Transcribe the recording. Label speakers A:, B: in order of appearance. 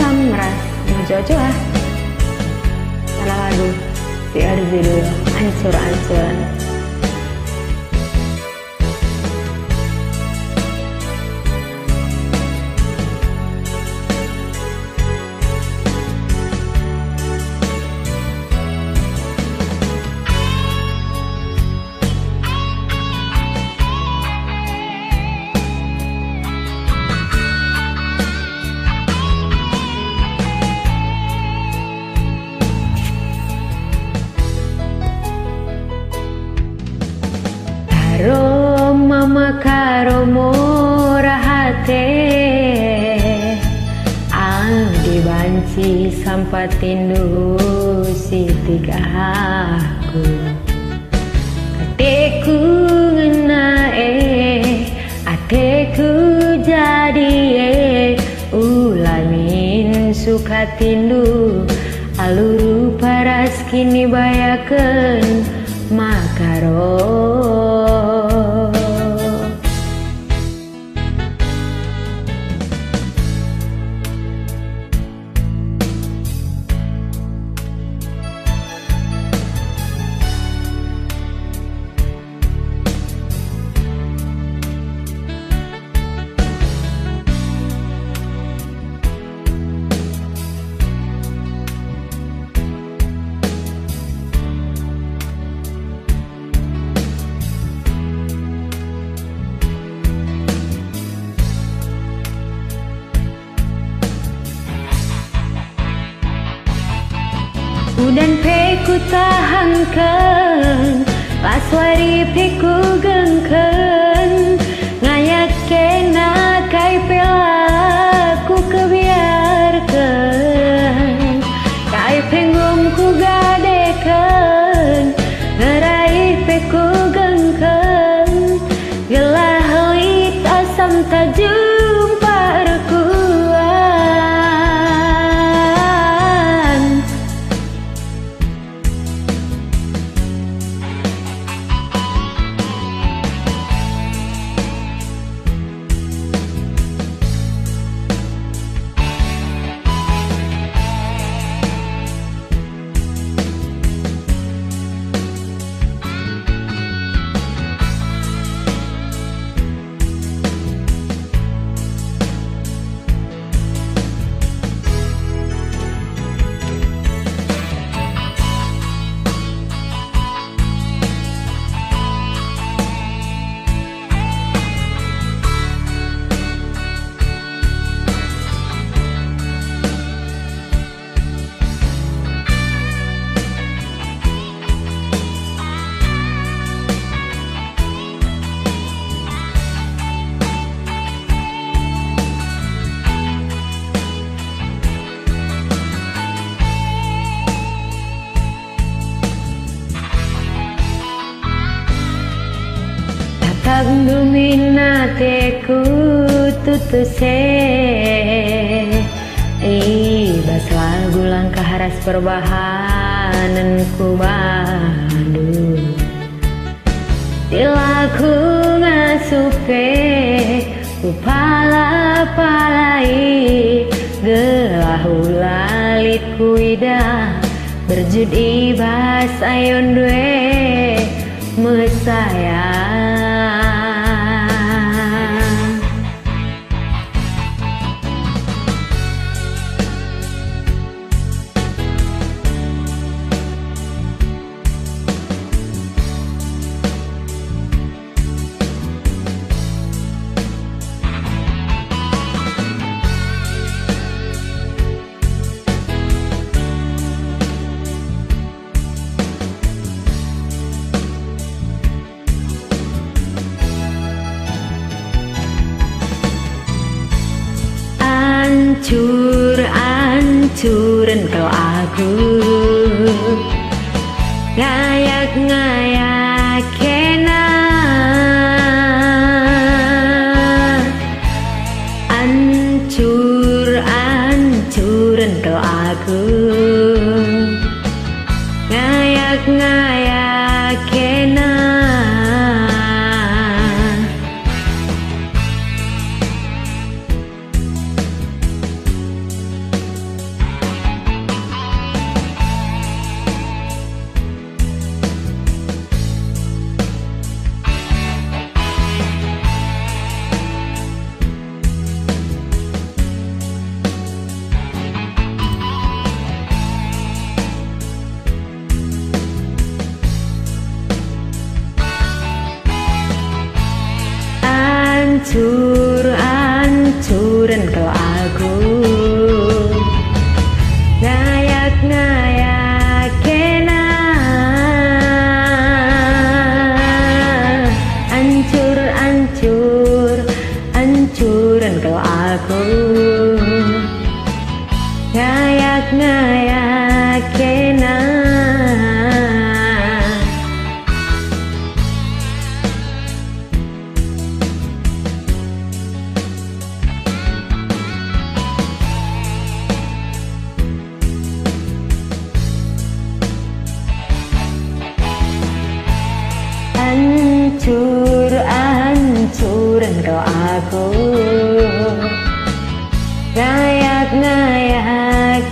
A: malam ras ngejojo ah. Salah lagu si Arzi dulu, ancur-ancuran. Mama karo murah hati Adi banci sampai tindu si tiga aku Adeku ngena adeku jadi ulamin suka tindu aluru paras kini bayakan makaro Udan peku tahankan Laswari peku gengken Ngayak kena kai pelaku kebiarkan Kai penggum ku gadekan Ngerai peku gengken Gelah lit asam tajumpa rekuan Duminateku tutuse Ibas lagu langkah ras perbahananku bandu Tilaku ngasupe Kupala palai Gelahu lalitku ida Berjud ibas ayon dwe mesayang Hancur-hancuran kau aku Ngayak-ngayak kena Hancur-hancuran kau aku Ngayak-ngayak kena kalau aku ngayak-ngayak kena, hancuran kalau aku ngayak-ngayak kena. Hancuran kalau aku ngayak-ngayak